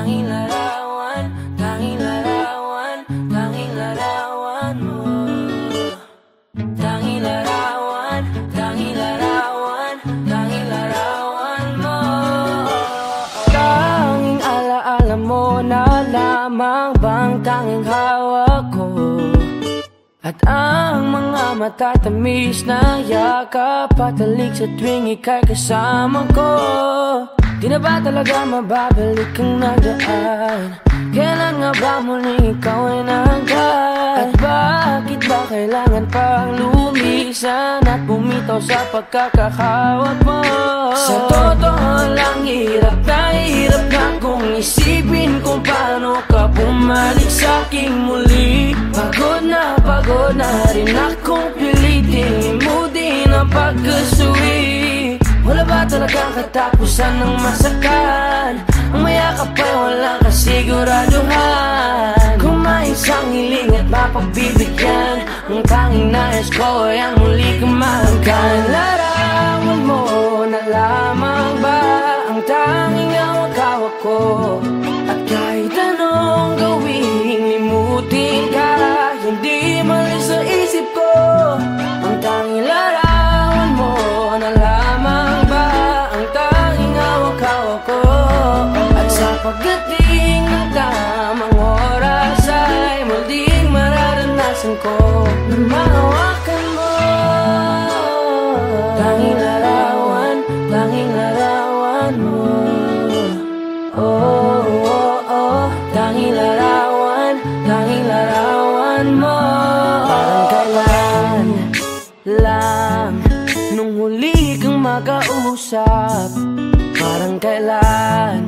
tanging larawan, tanging larawan, tanging larawan mo. Tanging larawan, tanging larawan, tanging larawan mo. Tanging alaala mo na lamang bang tanging hawak ko, at ang mga matatamis na yakap patalik sa tuwing ika'y kasama ko. Di na ba talaga mababalik ang nagdaan? Kailan nga ba muling ikaw ay nanggan? At bakit ba kailangan pang lumisan at bumitaw sa pagkakahawak mo? Sa totoo lang, hirap na kung isipin kung paano ka bumalik sa'king muli. Pagod na rin akong pilitin mo din ang pagkasuwi. Wala ba talagang katapusan ng masakan? Ang mayakap ay walang kasiguraduhan. Kung may isang hiling at mapagbibigyan, ang tanging nais ko ay ang muli kang mahanggan. Larawan mo na lamang ba ang tanging hawak-hawak ko, at kahit anong gawing limutin ka, hindi malis sa isip ko. Ang tanging larawan mo na lamang ba ang tanging hawak-hawak ko, at sa pagdating ng tamang oras ay muling mararanasan ko na mahawakan mo. Tanging larawan, tanging larawan mo. Oh, oh, oh, tanging larawan, tanging larawan mo. Parang kailan lang nung huli kang makausap, parang kailan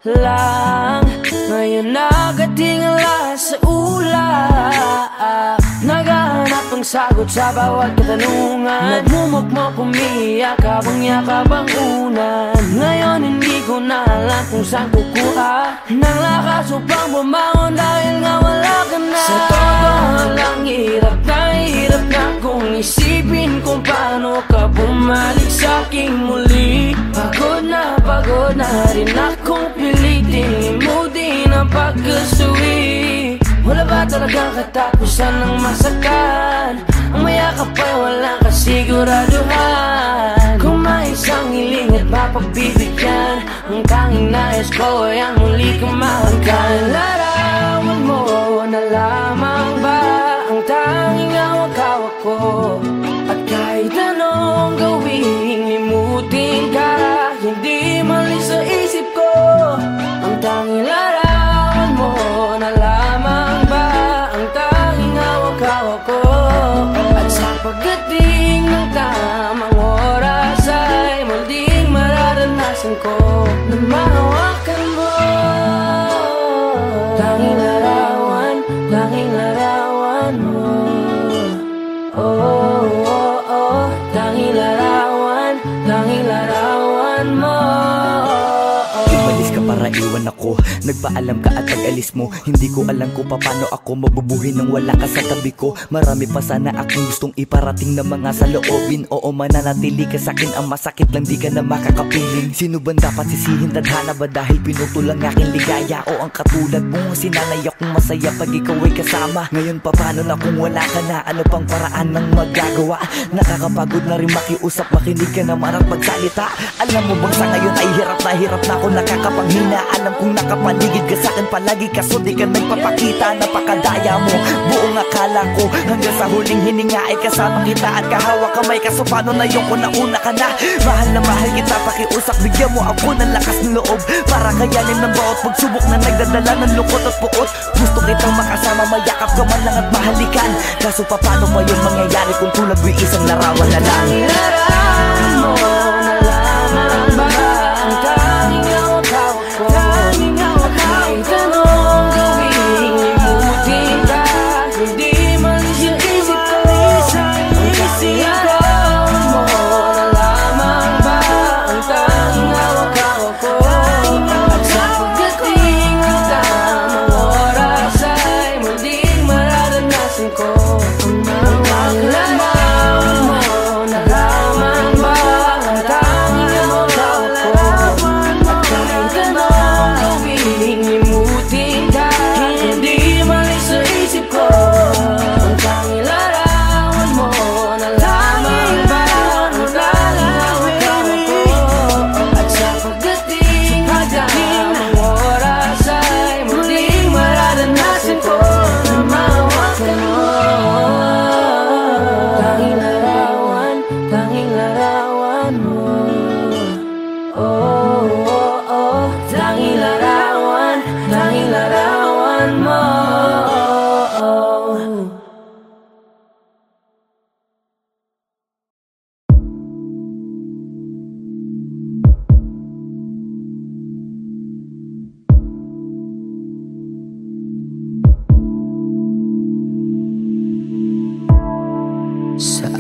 lang ngayon nakatingala sa ulap. Naghahanap ng sagot sa bawat katanungan, nagmumukmok umiiyak habang yakap ang unan. Ngayon hindi ko na alam kung saan kukuha ng lakas upang bumangon dahil nga wala ka na. Sa totoo lang, hirap na kung isipin kung paano ka bumalik sa'king muli. Pagod na rin akong pilitin mo din ang pagkasuwi. Wala ba talagang katapusan ng masakan? Ang mayakap ay walang kasiguraduhan. Kung may isang hiling at mapagbibigyan, ang tanging nais ko ay ang muli kang mahanggan. Larawan mo na lamang ba ang tanging hawak-hawak ko, at kahit anong gawing limutin ka, hindi malis sa isip ko. Ang tanging larawan mo na lamang ba ang tanging hawak-hawak ko, at sa pagdating ng tamang oras ay muling mararanasan ko na mahawakan mo. Tanging larawan, tanging larawan mo. Oh, oh, oh, tanging larawan, tanging larawan mo. Umalis ka para iwan ako, nagpaalam ka at pag-alis mo, hindi ko alam kung paano ako mabubuhay nang wala ka sa tabi ko. Marami pa sana akong gustong iparating na mga saloobin. Oo, mananatili ka sa'kin, ang masakit lang di ka na makakapiling. Sino ba dapat sisihin, tadhana ba dahil pinutol ang aking ligaya? O ang katulad mo, sinanay akong masaya pag ikaw ay kasama. Ngayon paano na kung wala ka na, ano pang paraan ng magagawa? Nakakapagod na rin makiusap, makinig ka naman at magsalita. Alam mo bang sa ngayon ay hirap na ako nakakapanghina. Alam kong nakapaligid ka sa'kin palagi, kaso di ka nagpapakita. Napakadaya mo, buong akala ko, hanggang sa huling hininga ay kasama kita at kahawak kamay. Kaso paano na yung kung nauna ka na? Mahal na mahal kita, pakiusap, bigyan mo ako ng lakas ng loob para kayanin ng bawat pagsubok na nagdadala ng lungkot at puot. Gusto kitang makasama, mayakap ka man lang at mahalikan. Kaso paano pa yung mangyayari kung tulad mo'y isang larawan na lang? Larawan mo na lamang ba ang tanging hawak-hawak ko, kahit anong gawing limutin ka, hindi malis yung isip ko. Ang tanging larawan mo na lamang ba ang tanging hawak-hawak ko, at sa pagdating ng tamang oras ay muling mararanasan ko ang mga larawan mo na lamang ba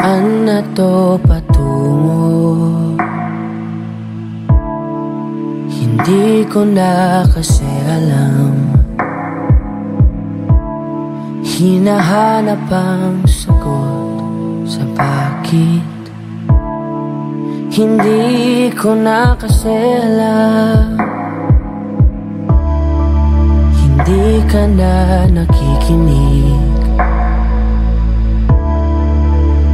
Saan na to patungo? Hindi ko na kasi alam. Hinahanap ang sagot sa bakit. Hindi ko na kasi alam. Hindi ka na nakikinig.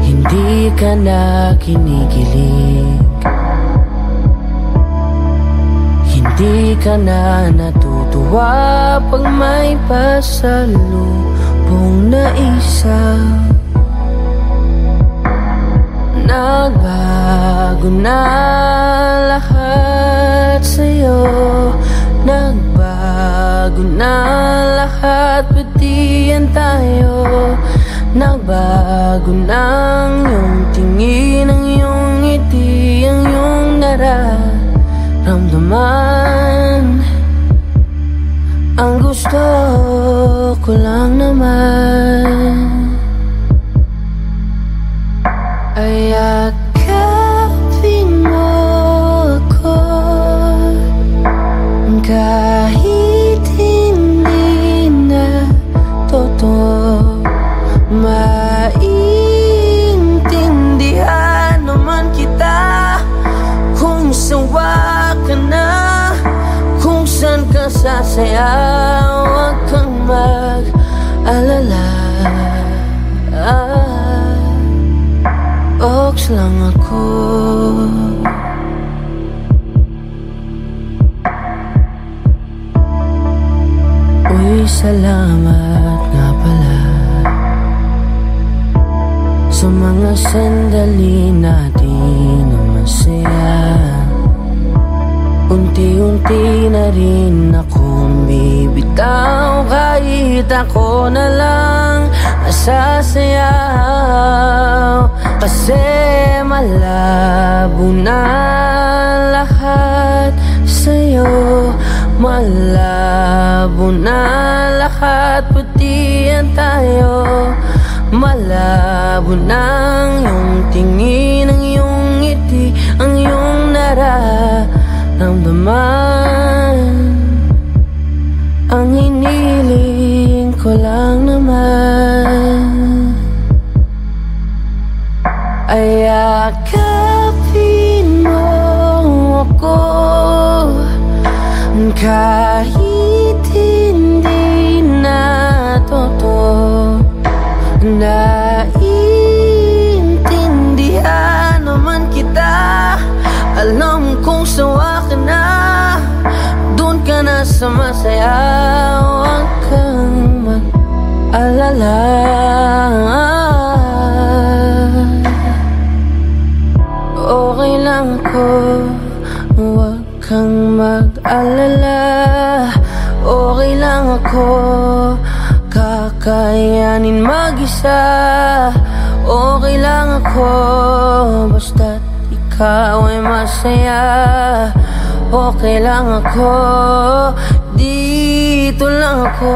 Hindi ka na kinikilig. Hindi ka na natutuwa pag may pasalubong na isa. Nagbago na lahat sa'yo. Nagbago na lahat, pati yan tayo. Nagbago na ang iyong tingin, ang iyong ngiti, ang iyong nararamdaman. Ang gusto ko lang naman ay yakapin mo ako, kahit hindi na totoo. Maintindihan naman kita kung sawa ka na, kung saan ka sasaya. Huwag kang mag-alala. Ox lang ako. Uy, salamat nga pala sa mga sandali natin na masaya. Unti-unti na rin akong bibitaw, kahit ako na lang nasasayaw. Kasi malabo na lahat sa'yo. Malabo na lahat, pati yan tayo. Malabo na ang iyong tingin, ang iyong ngiti, ang iyong nararamdaman. Ang hiniling ko lang naman ay yakapin mo ako, kahit hindi na totoo. Naiintindihan naman kita. Alam kong sawa ka na, doon ka na sa masaya. Huwag kang mag-alala. Okay lang ako. Huwag kang mag-alala. Okay lang ako. Kakayanin mag-isa. Okay lang ako, basta't ikaw ay masaya. Okay lang ako, dito lang ako.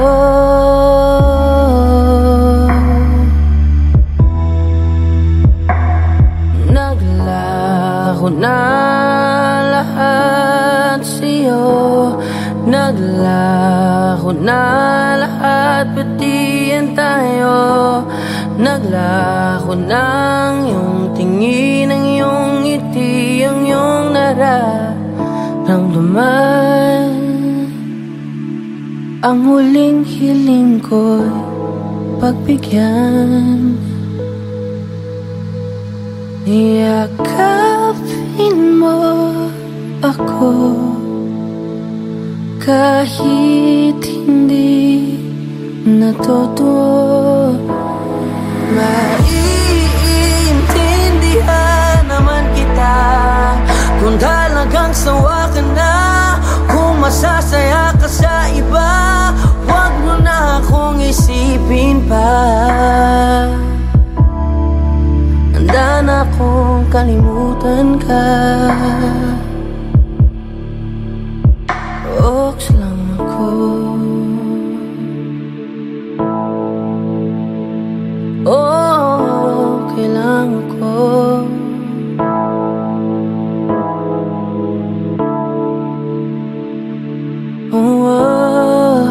Naglaho na lahat sa'yo. Naglaho na lahat, pati yan tayo. Naglaho na ang iyong tingin, ang iyong ngiti, ang iyong nararamdaman. Ang huling hiling ko'y pagbigyan. Yakapin mo ako, kahit hindi na totoo. Maiintindihan naman kita kung talagang sawa ka na, kung masasaya ka sa iba. Huwag mo na akong isipin pa. Handa na akong kalimutan ka. Ox lang ako. Okay lang ako. oh,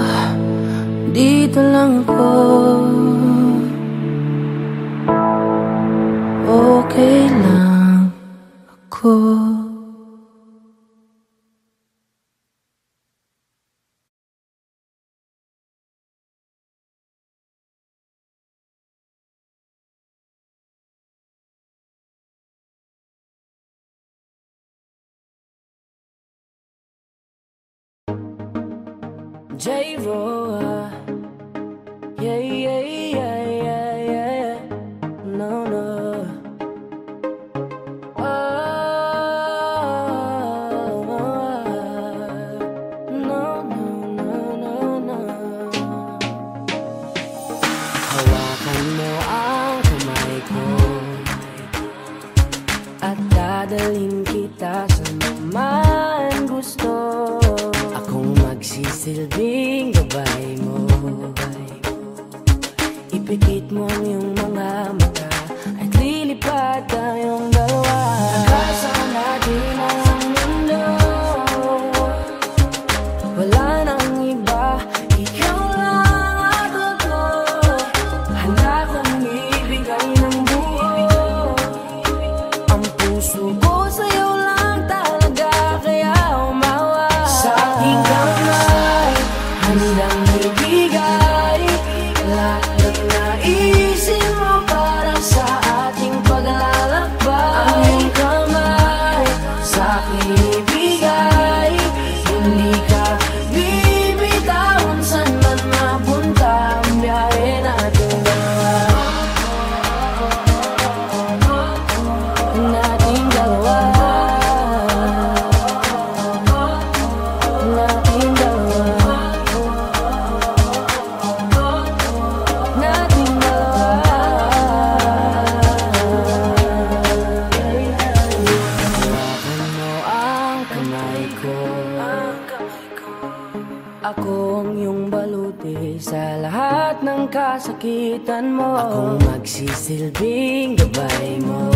dito lang ako. Okay lang ako. J-Ro, yeah, yeah, yeah, yeah, yeah. No, no. Oh, no, no, no, no, no. Hawakan mo ang kamay ko at dadalhin kita sa naman gusto. Akong magsisilbing gabay mo. Ipikit mo ang iyong mga mata at lilipad tayong dalawa. Nagkasama natin ang mundo. Wala nang iba, ikaw lang at ako. Handa kong ibigay ng buo ang puso ko sa'yo lang talaga, kaya umawa. Sa aking kamay, handang ibigay lahat ng naisin mo para sa ating paglalakbay. Ang iyong kamay sa aking ibigay, hindi ka bibitawan saan man mapunta ang biyahe natin dalawa. Nating dalawa. Nating dalawa. Nating dalawa. Hawakan mo ang kamay ko. Ako ang iyong baluti sa lahat ng kasakitan mo. Akong magsisilbing gabay mo.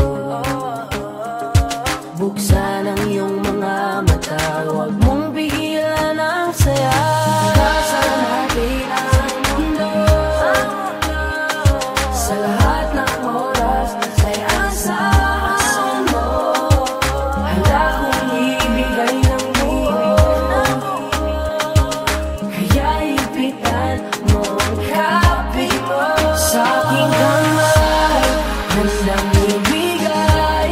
Buksan ang iyong mga mata, huwag mong pigilan ang saya. Kasama natin ang mundo. Sa lahat ng oras ay asahan mo. Handa kong ibigay ng buo, kaya ipitan mo ang kape mo. Sa aking kamay, handang ibigay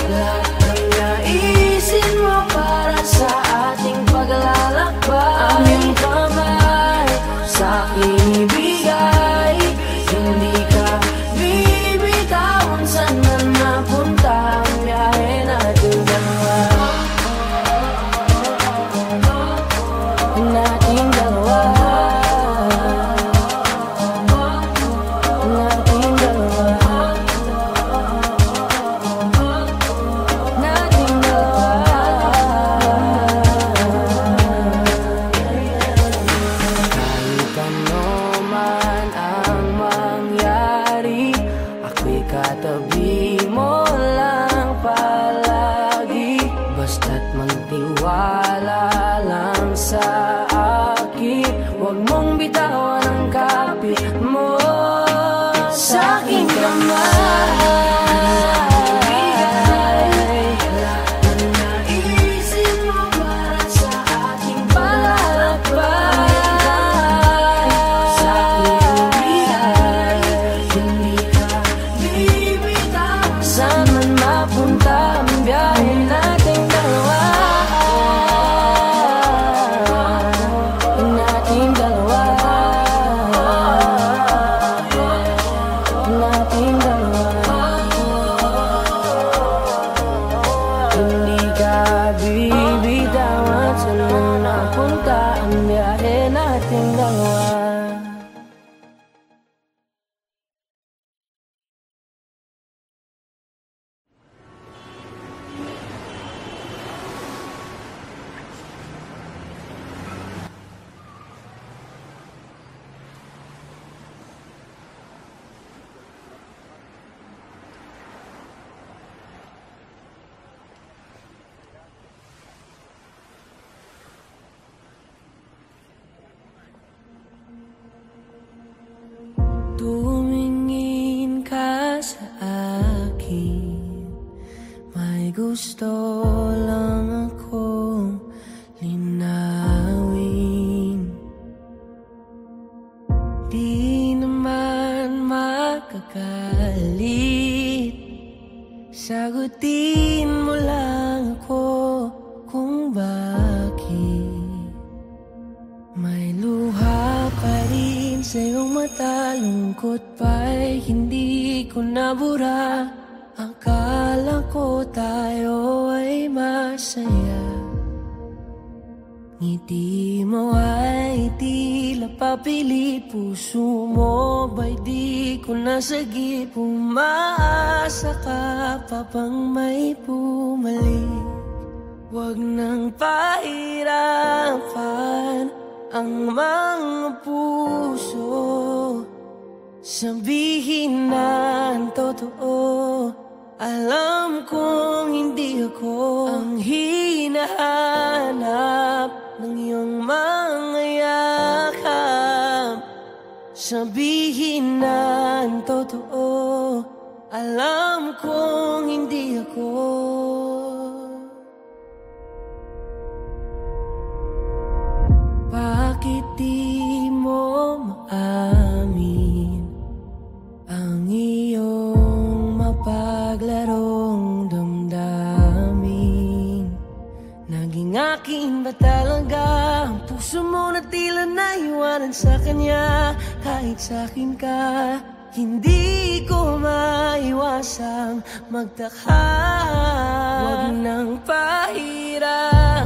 lahat ng naisin mo para sa ating paglalakbay. Ang iyong kamay sa aking ibigay, hindi ka bibitawan saan man mapunta ang biyahe natin dalawa. Nating dalawa. Nating dalawa. Nating kahit ano man ang mangyari, ako'y katabi mo lang palagi. Basta't magtiwala lang sa akin, huwag mong bitawan ang kapit mo. Sa aking kamay, lahat ng naisin mo para sa ating paglalakbay. Sa aking ibigay, hindi ka bibitawan saan man mapunta ang biyahe nating dalawa. Nating dalawa. sa akin. May gusto lang akong linawin. Di naman makakalit, sagutin mo lang ako kung bakit may luha pa rin sa iyong mata. Lungkot pa'y hindi ko nabura. Akala ko tayo ay masaya. Ngiti mo ay tila papilit. Puso mo ba'y di ko nasagip. Umaasa ka pa bang may bumalik. Huwag nang pahirapan ang mga puso. Sabihin na ang totoo. Alam kong hindi ako ang hinahanap ng iyong mga yakap. Sabihin na ang totoo. Alam kong hindi ako. Bakit di mo maamin ang iyong mapaglarong damdamin? Naging akin ba talaga ang puso mo na tila naiwanan sa kanya? Kahit sa'kin ka, hindi ko maiwasang magtaka. Huwag nang pahirapan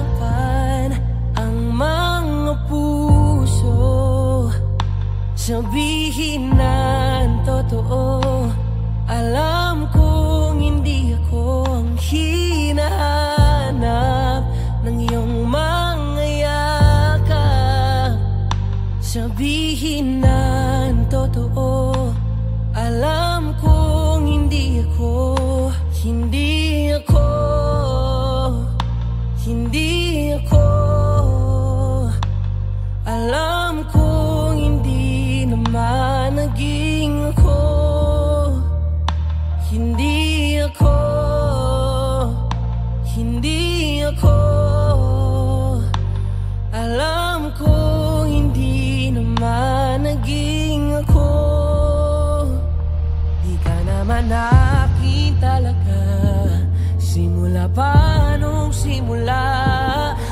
ang mga puso. Sabihin na ang totoo. Alam kong hindi ako ang hinahanap ng iyong mga yakap. Sabihin na ang totoo. Alam kong hindi ako, hindi ako, hindi ako. Alam kong hindi naman naging ako. Hindi ako, hindi ako. Alam kong hindi naman naging ako. Di ka naman akin talaga. Simula pa nung simula.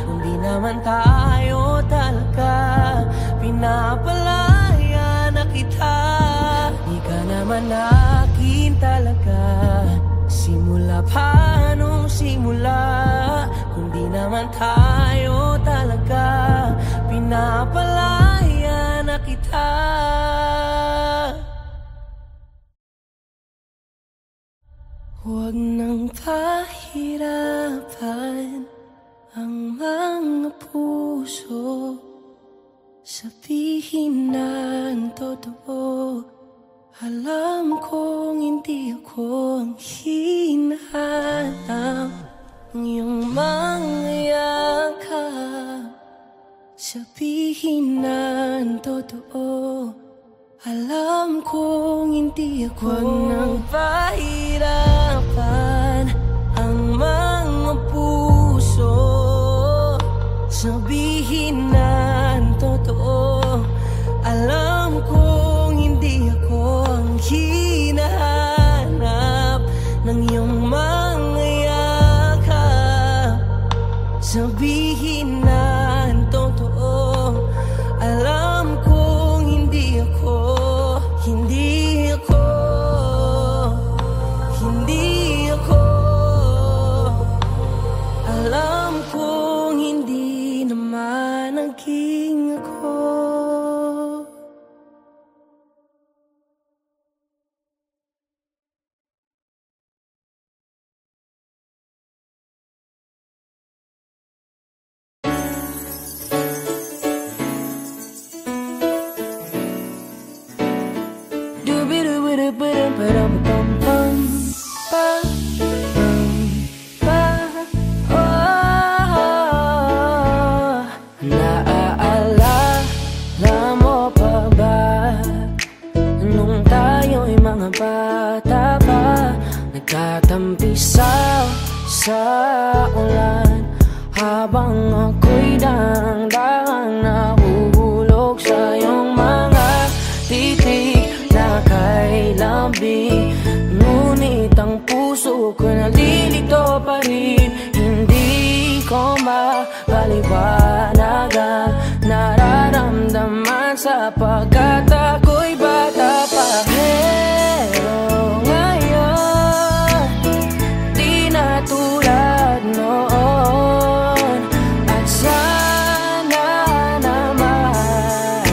Hindi naman tayo talaga. Pinapalaya na kita. Di ka naman akin talaga. Simula pa nung simula. Kundi naman tayo talaga. Pinapalaya na kita. Huwag nang pahirapan ang mga puso. Sabihin na ang totoo. Alam kong hindi ako ang hinahanap ng iyong mga yakap. Sabihin na ang totoo. Alam kong hindi ako. Huwag nang pahirapan ang mga puso. Sabihin na ang totoo. Alam kong hindi ako ang hinahanap ng iyong mga yakap. Sabihin na ang totoo. Alam kong hindi ako, hindi ako, hindi ako. Alam kong hindi naman naging ako. isaw sa ulan, habang ako'y daang-daang nahuhulog sa iyong mga titig na kay lambing. Ngunit ang puso ko nalilito pa rin, hindi ko mapaliwanagan nararamdaman sapagkat ako'y bata pa. Pero ngayon, di na tulad noon, at sana naman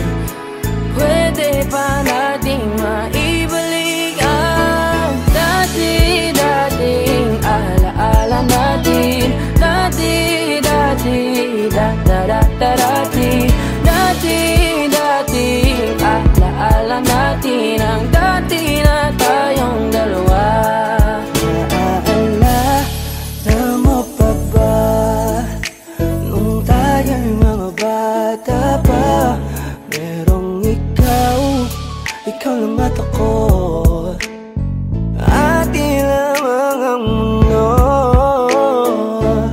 pwede pa nating maibalik ang dati-dating alaala natin. Dati-dating alaala natin, ang dati na tayong dalawa. Naaalala mo pa ba nung tayo'y mga bata pa? Merong ikaw lang at ako, ating lamang ang mundo.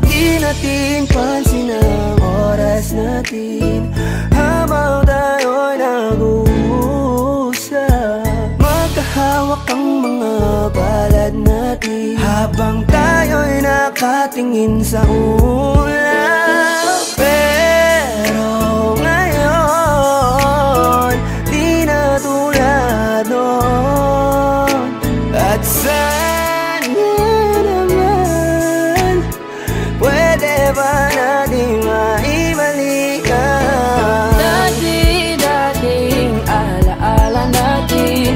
Di natin pansin ang oras natin habang tayo'y nag-uusap. Magkahawak ang mga palad natin habang tayo'y nakatingin sa ulap. Pero ngayon, di na tulad noon, at sana naman pwede ba nating maibalik ang dati-dating alaala natin.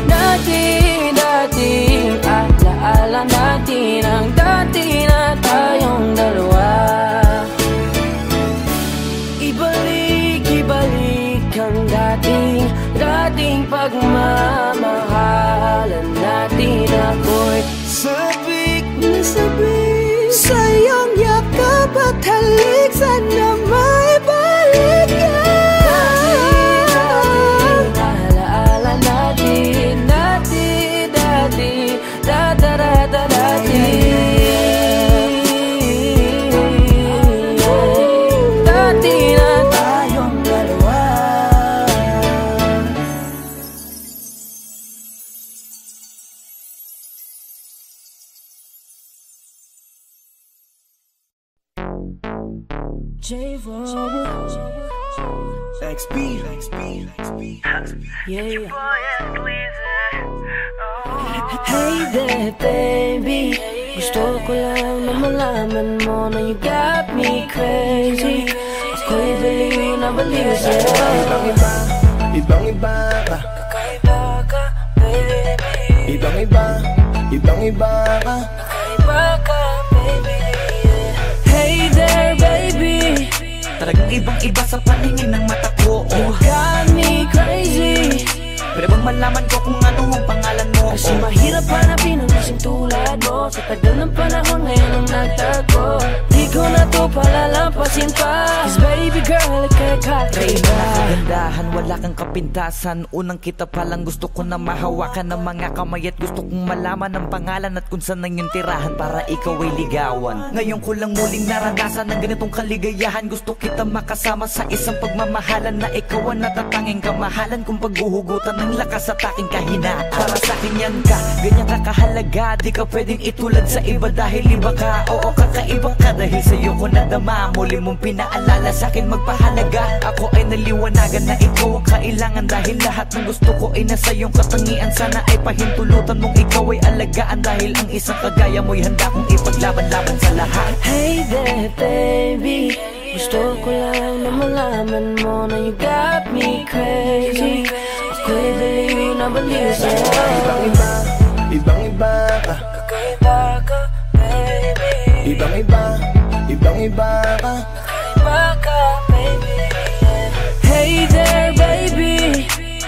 Dati-dating alaala natin, ang dati na tayong dalawa. Ibalik ang dating pagmamahalan natin. Ako'y sabik na sabik sa iyong yakap at halik, sana maibalik ka. Alaala natin, dati-dati na tayong dalawa. XP. Yeah. Hey there baby, gusto ko lang na malaman mo na you got me crazy. Ako'y baliw na baliw sa'yo. Ibang-iba ka, kakaiba ka baby. Ibang-iba ka, kakaiba ka baby. Hey there baby, Talagang ibang-iba sa paningin ng mata ko. you got me crazy. Pwede bang malaman ko kung ano ang pangalan mo? Kasi mahirap hanapin ang isang tulad mo. Sa tagal ng panahon ngayon ang nagtago. Di ko na to palalampasin pa, 'cause baby girl, ika'y kakaiba. Kagandahan, wala kang kapintasan. Unang kita palang gusto ko na mahawakan ng mga kamay, at gusto kong malaman ang pangalan at kung saan ang iyong tirahan para ikaw ay ligawan. Ngayon ko lang muling naranasan ng ganitong kaligayahan. Gusto kita makasama sa isang pagmamahalan na ikaw ang natatanging kamahalan kung paghuhugutan ng lakas at aking kahinaan. Para sa akin yan ka, ganyan ka kahalaga. Di ka pwedeng itulad sa iba dahil iba ka. Oo, kakaiba ka dahil sa'yo ko nadama. Muli mong pinaalala sa akin magpahalaga. Ako ay naliwanagan na ikaw ang kailangan, dahil lahat ng gusto ko ay nasa iyong katangian. Sana ay pahintulutan mong ikaw ay alagaan, dahil ang isang kagaya mo'y handa kong ipaglaban-laban sa lahat. Hey there baby, gusto ko lang na malaman mo na you got me crazy. Ako'y baliw na baliw sa'yo. Ibang-iba ka, kakaiba ka baby. Ibang-iba ka, Kakaiba ka baby. Hey there baby,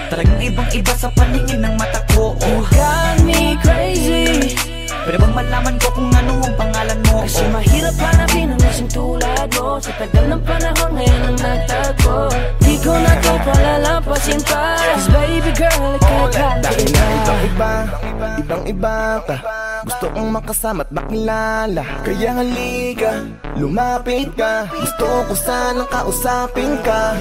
Talagang ibang-iba sa paningin ng mata ko. you got me crazy. Pwede bang malaman ko kung ano ang pangalan mo? Kasi mahirap hanapin ang isang tulad mo. Sa tagal ng panahon ngayon ang nagtago. Di ko na to palalampasin pa. Cause baby girl, ikaw dahil na ibang-iba, ibang-iba ka. Gusto kong makasama't makilala. Kaya halika, lumapit ka. Gusto ko sanang kausapin ka.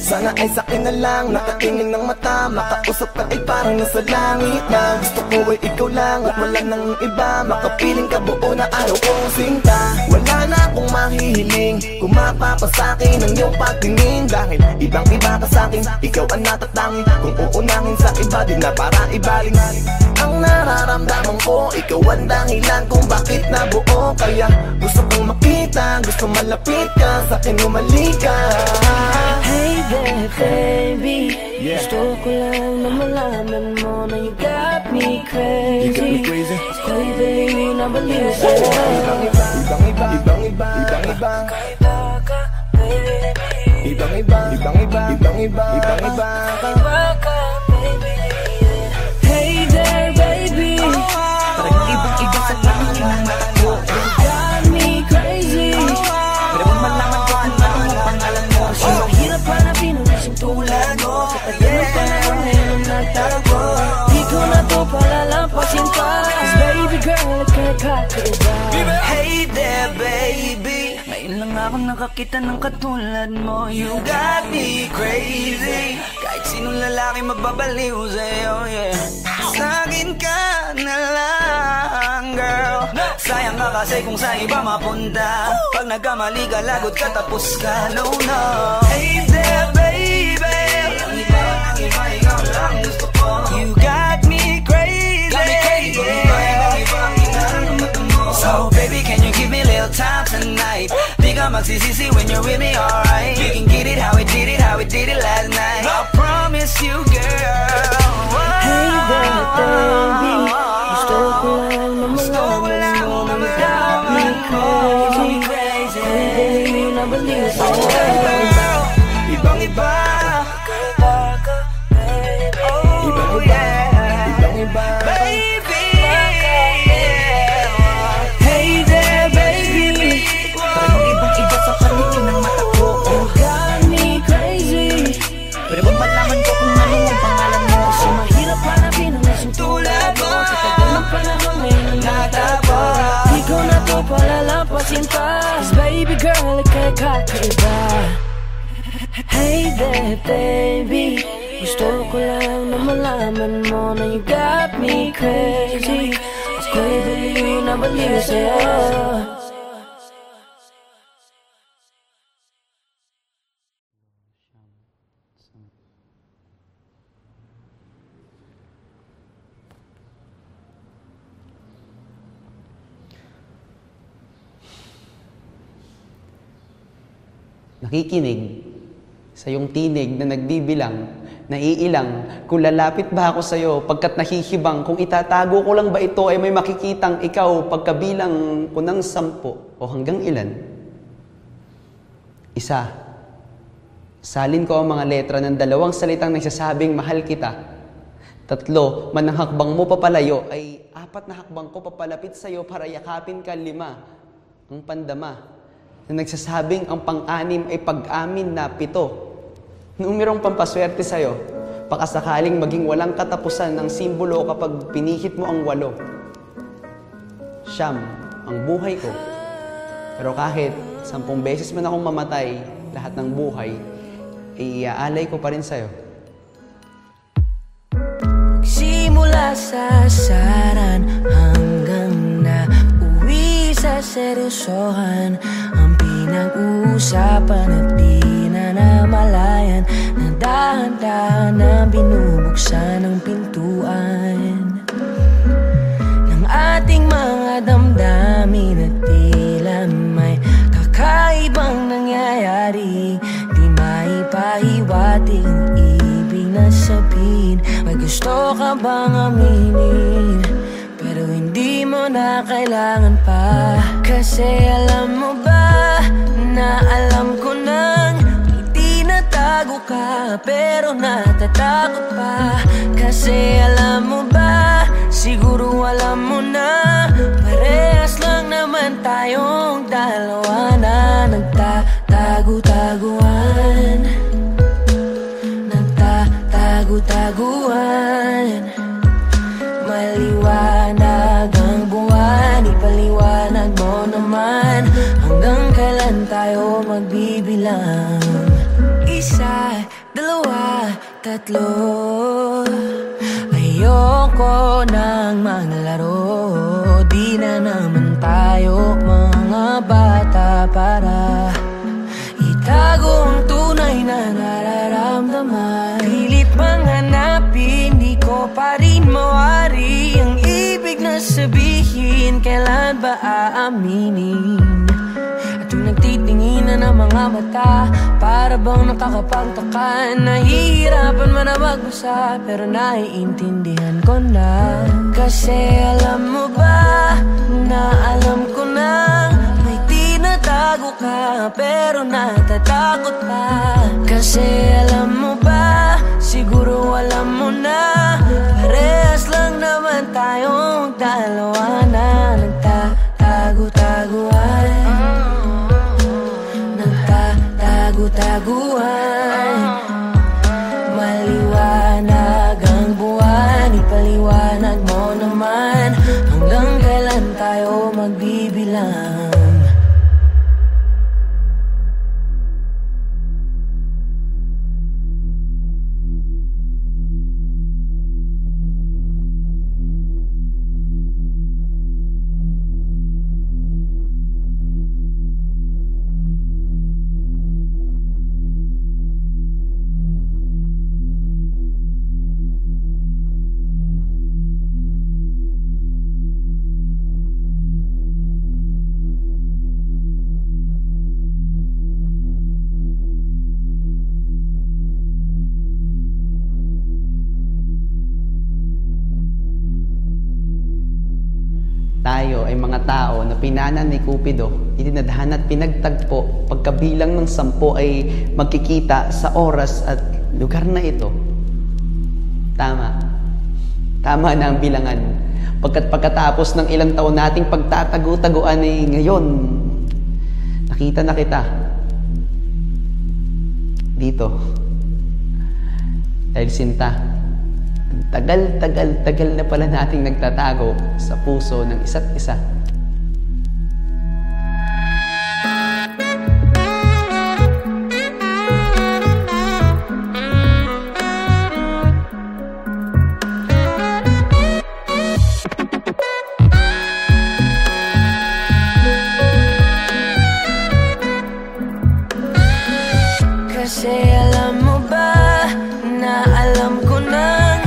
Sana ay sa'kin na lang, nakatingin ng mata. Makausap ka ay parang nasa langit na. Gusto ko ay ikaw lang at wala nang iba. Makapiling ka buo na araw kong sinta. Wala na akong mahihiling kung mapapasakin ang iyong pagtingin. Dahil ibang-iba ka sa'kin, ikaw ang natatangi. Kung uunangin sa iba, di na para ibaling. Ang nararamdaman ko, ikaw ang dahilan kung bakit nabuo. Kaya gusto kong makita, gusto malapit ka, sa'kin umalik ka. Hey there baby, gusto ko lang na malaman mo na you got me crazy. You got me crazy. Baby, nabaliw sa'yo. Ibang-iba, ibang-iba, ibang-iba, ibang-iba. Kakaiba ka, baby. Ibang-iba, ibang-iba, ibang-iba, ibang-iba. Kakaiba ka, baby. Hey there baby, Parang ibang-iba sa langit ng mata ko. you got me crazy. Pero kung malaman ko kung ano ang pangalan mo, Kasi mahirap hanapin ang isang tulad mo. Sa tagal ng panahon ngayon ang nagtago. Di ko na to palalampasin pa. Cause baby girl, ikaw kakaiba. Hey there baby, ngayon lang ako nakakita ng katulad mo. You got me crazy. Kahit sinong lalaki mababaliw sa'yo, yeah. Sa'kin ka na lang, girl. Sayang ka kasi kung sa iba mapunta. Pag nagkamali ka, lagot ka, tapos ka. No, no. Hey there baby, ang iba, ikaw lang gusto ko. You got me crazy. So baby, can you give me a little time tonight? Di ka magsisisi when you're with me, alright? We can get it how we did it, how we did it last night. I promise you, girl. Hey there baby, gusto ko lang na malaman mo na you got me crazy. Baby, nabaliw sa'yo. Ibang-iba, Kakaiba ka, baby. ibang-iba, ibang-iba. Baby, Hey there baby, parang ibang-iba sa paligid ng mata ko. you got me crazy. Pero kung malaman ko kung ano ang pangalan mo, Kasi mahirap hanapin ang isang tulad mo. Sa tagal ng panahon ngayon ang nagtago. Di ko na to palalampasin pa. Cause baby girl, ikaw kakaiba. Hey there baby, gusto ko lang na malaman mo na you got me crazy. Ako'y baliw na baliw sa'yo. Nakikinig sa iyong tinig na nagbibilang, naiilang kung lalapit ba ako sa iyo pagkat nahihibang kung itatago ko lang ba ito ay may makikitang ikaw pagkabilang ko ng 10 o hanggang ilan. 1. Salin ko ang mga letra ng 2 salitang nagsasabing mahal kita. 3. Manang hakbang mo papalayo ay 4 na hakbang ko papalapit sa iyo para yakapin ka. 5. Ang pandama na nagsasabing ang pang-6 ay pag-amin na 7. Numerong pampaswerte sa'yo, pakasakaling maging walang katapusan ng simbolo kapag pinihit mo ang 8. 9, ang buhay ko. Pero kahit 10 beses man akong mamatay, lahat ng buhay, ay iaalay ko pa rin sa'yo. Simula sa asaran hanggang na uwi sa seryosohan, ang pinag-uusapan at di na namalayan, na dahan-dahan na binubuksan ang pintuan ng ating mga damdamin at tila may kakaibang nangyayari. Di maipahiwatig ang ibig na sabihin. May gusto ka bang aminin? Pero hindi mo na kailangan pa. Kasi alam mo ba na alam ko nang itinatago ka, pero natatakot pa. Kasi alam mo ba, siguro alam mo na, parehas lang naman tayong dalawa na nagtatago-taguan. kailan tayo magbibilang? Isa, dalawa, tatlo. Ayoko nang maglaro. Di na naman tayo mga bata para itago ang tunay na nararamdaman. Pilit mang hanapin, di ko pa rin mawari ang ibig na sabihin. Kailan ba aaminin? At yung nagtitingin na ng mga mata, para bang nakakapagtaka. Nahihirapan man na magbasa, pero naiintindihan ko na. Kasi alam mo ba, na alam ko na may tinatago ka, pero natatakot pa. Kasi alam mo ba, siguro alam mo na, parehas lang naman tayong dalawa na nagtatago-taguan. Nagtatago-taguan. Maliwanag ang buwan, ipaliwanag mo naman. Hanggang kailan tayo magbibilang? Tayo ay mga tao na pinanan ni Cupido, itinadhana at pinagtagpo. Pagkabilang ng 10 ay magkikita sa oras at lugar na ito. Tama. Tama na ang bilangan. Pagkatapos ng ilang taon nating pagtatago-taguan ay ngayon, nakita na kita. Dito. Dahil sinta, tagal na pala nating nagtatago sa puso ng isa't isa. Kasi alam mo ba, na alam ko na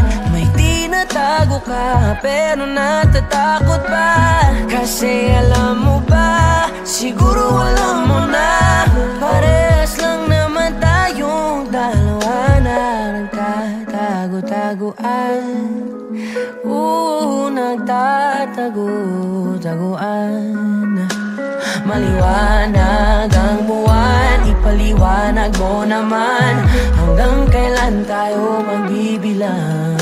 tago ka, pero natatakot pa. Kasi alam mo ba, siguro alam mo na, parehas lang naman tayong dalawa na nagtatago-taguan. Nagtatago-taguan. Maliwanag ang buwan, ipaliwanag mo naman. Hanggang kailan tayo magbibilang?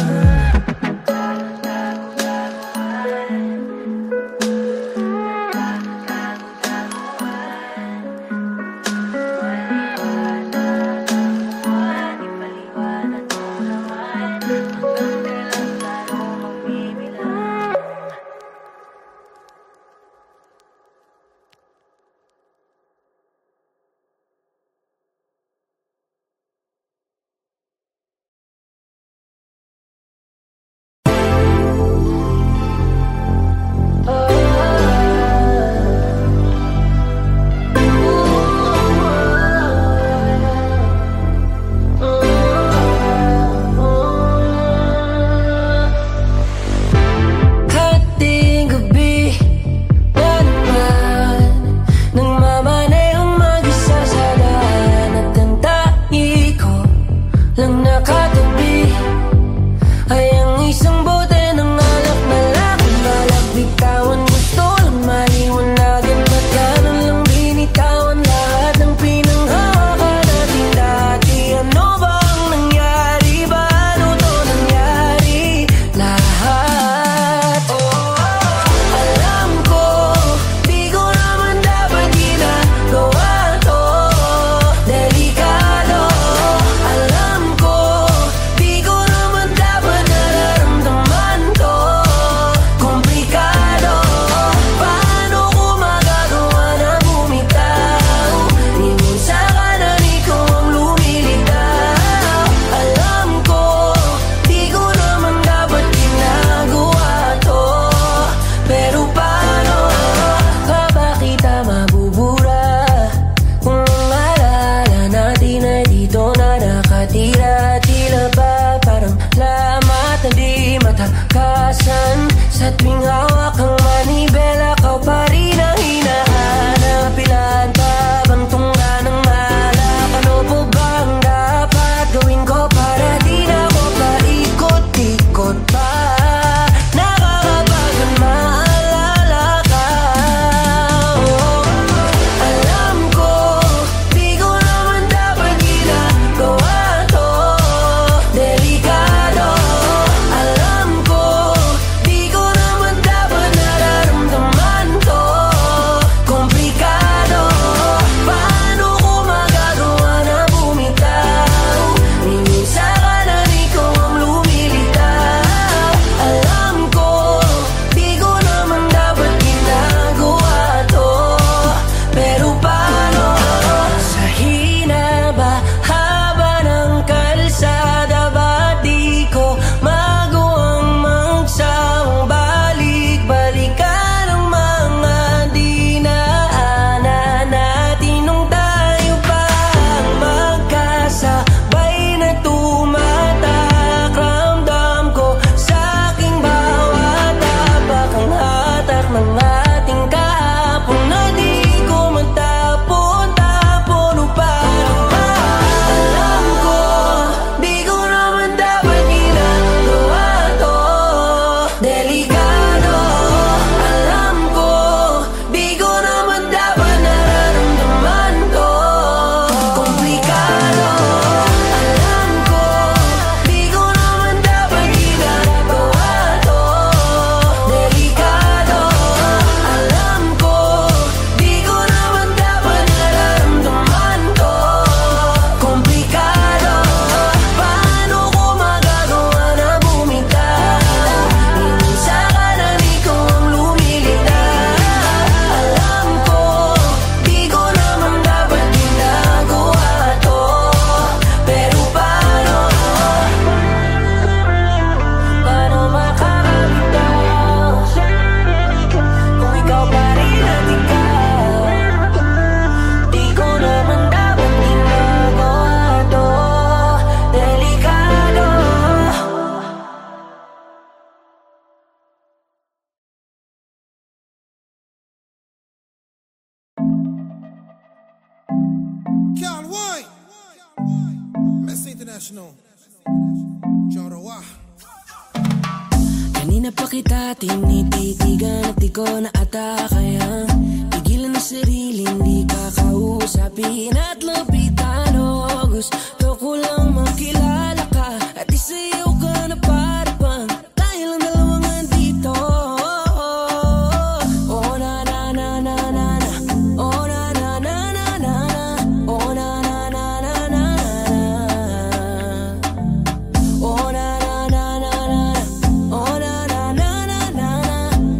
minsan sa tuwing hawak ang manibela, kau pa rin ang hinahanap. Ilan pa bang tungga ng alak? Ano po ba ang dapat gawin ko para di na ako paikot-ikot pa? Nakakabagan maalala ka. Alam ko, di ko naman dapat ginagawa to. Delikado. Alam ko, di ko naman dapat nararamdaman to. Komplikado. Paano ko magagawa na bumitaw? Minsan ka na ikaw ang lumilitaw. Alam ko, di ko naman dapat ginagawa to. Pero paano? Sa hinaba, haba ng kalsada, ba't di ko magawang magsawang balik-balikan ang mga dinaanan natin nung tayo pa ang magkasabay na tumatak. Ramdam ko sa aking bawat tapak ang hatak ng ating kahapon na di ko matapon-tapon. Paano ba? Alam ko, di ko naman dapat ginagawa to. Delikado. Alam ko, di ko naman dapat nararamdaman to. Komplikado. Alam ko, di ko naman dapat ginagawa to. Delikado. Alam ko, di ko naman dapat nararamdaman to. Komplikado. Paano ko magagawa na bumitaw? Minsan ka na ikaw ang lumilitaw. Alam ko, di ko naman dapat ginagawa to. Pero paano? Paano makakabitaw? Kung ikaw pa rin at ikaw, di ko naman dapat ginagawa to. Delikado. Carl White, Messi International, John Roy. Kanina pa kita tinititigan at di ko na ata kayang pigilan ang sarili, hindi ka kausapin at lapitan. O gusto ko lang makilala ka at isayaw ka na para bang tayo lang dalawang andito. Oh na na na na na na. Oh na na na na na na. Oh na na na na na na. Oh na na na na na. Oh na na na na na.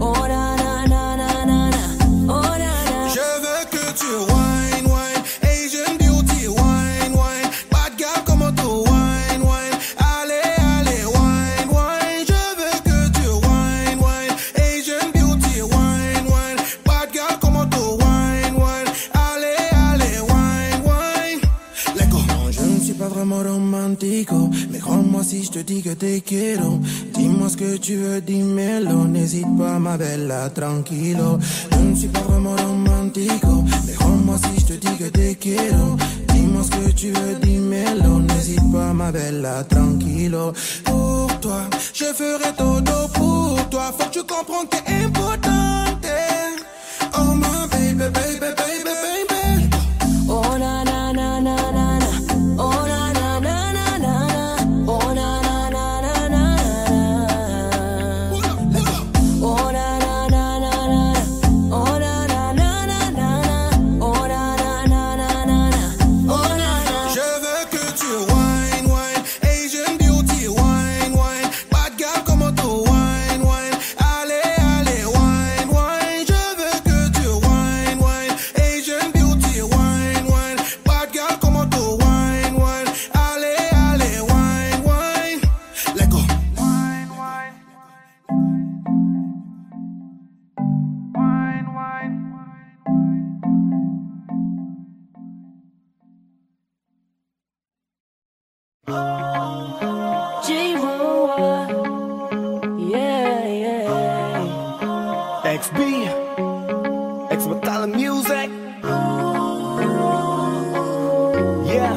Oh na na na na na na. Oh na na. Je veux que tu wine, wine, Asian beauty, wine, wine, bad girl comment tu wine, wine, allez, allez, wine, wine. Je veux que tu wine, wine, Asian beauty, wine, wine, bad girl comment tu wine, wine, allez, allez, wine, wine. Let go. Non, je ne suis pas vraiment romantico, mais crois-moi si je te dis que te quiero. Dis-moi ce que tu veux, dis-moi-le, n'hésite pas ma bella, tranquilo. Je ne suis pas vraiment romantico, mais crois-moi si je te dis que te quiero. Dis-moi ce que tu veux, dis-moi-le, n'hésite pas ma bella, tranquilo. Pour toi, je ferai todo pour toi, faut que tu comprennes que t'es importante. Oh my baby, baby, baby, baby. Oh na na na na na na. Oh na na na na na na. Oh na na na na na na. Oh na na na na na na. Oh na na na na na na. Oh na na na na na na. Oh na na. Je veux que tu wine, wine, Asian beauty, wine, wine, bad girl comment tu wine, wine, allez, allez, wine, wine. Je veux que tu wine, wine, Asian beauty, wine, wine, bad girl comment tu wine, wine, allez, allez, wine, wine. Let go. Wine, wine. Wine, wine. J-Roa. Yeah, yeah. XB, X-Battalion Music. Yeah.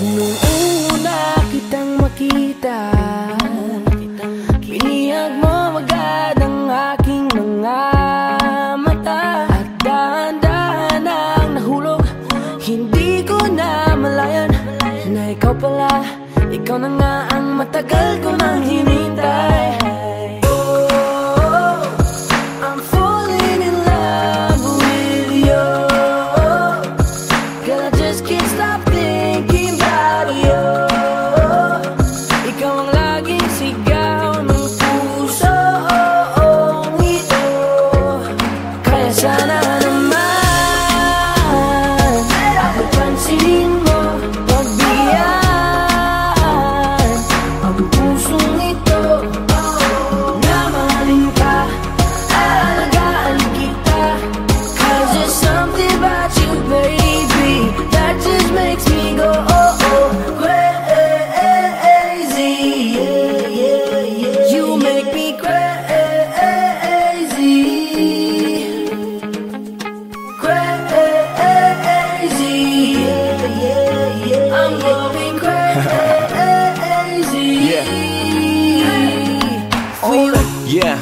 Nung una kitang makita, binihag mo agad ang aking mga mata. At dahan-dahan ang nahulog, hindi ko na malayan na ikaw pala, ikaw na nga ang matagal ko nang hinintay. Oh, I'm falling in love with you. Girl, I just can't stop thinking about you. Ikaw ang laging sigaw ng pusong ito. Kaya sana naman ako pansinin mo, pagbigyan ang pusong ito. Na mahalin ka, aalagaan kita. 'Cause there's something about you, baby, that just makes me go crazy. You make me crazy, crazy. I'm going crazy. For you. Yeah,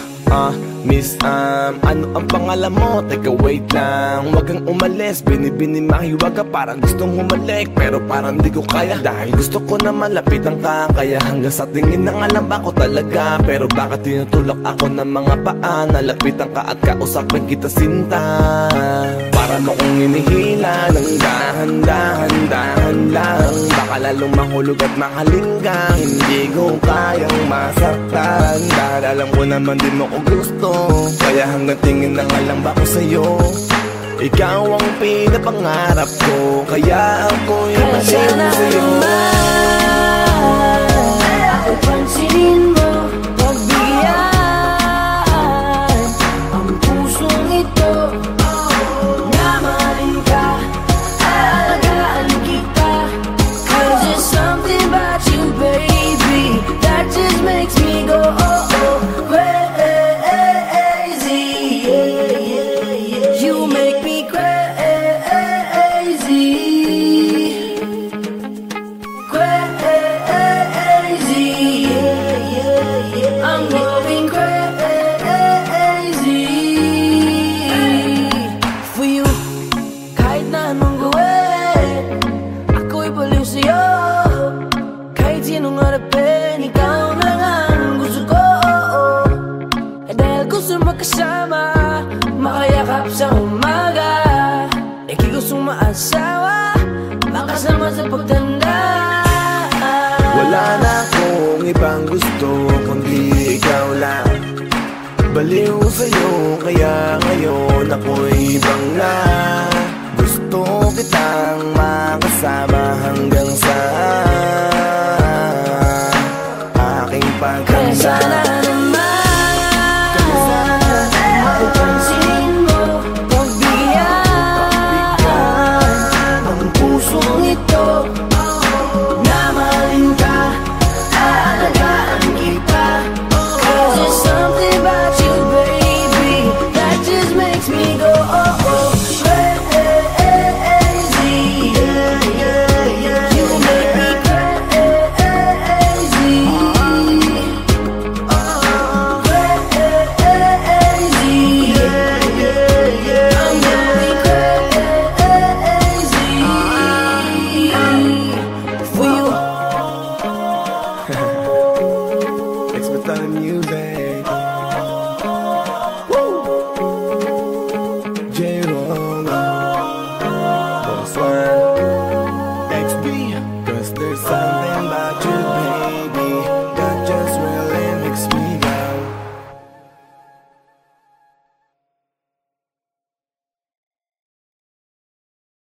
Miss, ano ang pangalan mo? Teka, wait lang, wag kang umalis. Binibini mahiwag ka, parang gustong humalik, pero parang di ko kaya. Dahil gusto ko na malapitan ka, kaya hanggang sa tingin ng alam ba ko talaga. Pero bakit tinutulak ako ng mga paa? Nalapitan ka at kausapin kita, sinta. Para mo kong inihila ng dahan-dahan lang. Baka lalong mahulog at mahalin ka. Hindi ko kayang masaktan, dahil alam ko naman din mo ko gusto. Kaya hanggang tingin na nga lang ba ko sa'yo? Ikaw ang pinapangarap ko, kaya ako'y masin sa'yo. Ako pansinin mo, pagbigyan ang pusong ito. Na mahalin ka, aalagaan kita. 'Cause there's something about you, baby, that just makes me go crazy. You make me crazy, crazy. I'm going crazy for you. Kahit na anong gawin, ako'y baliw sa'yo. Kahit sinong harapin, ikaw na nga ang gusto ko. Eh dahil gusto magkasama, makayakap sa umaga. Ika'y gustong maasawa, makasama sa pagtanda. Wala na akong ibang gusto, kundi ikaw lang. Baliw sa'yo, kaya ngayon ako'y ibang na. Gusto kitang makasama hanggang sa aking Kaya pagkanda. sana naman ako pansinin mo, pagbigyan ang pusong ito. Na mahalin ka, aalagaan kita. 'Cause there's something about you, baby, that just makes me go crazy. You make me crazy, J-Roll, Boss One.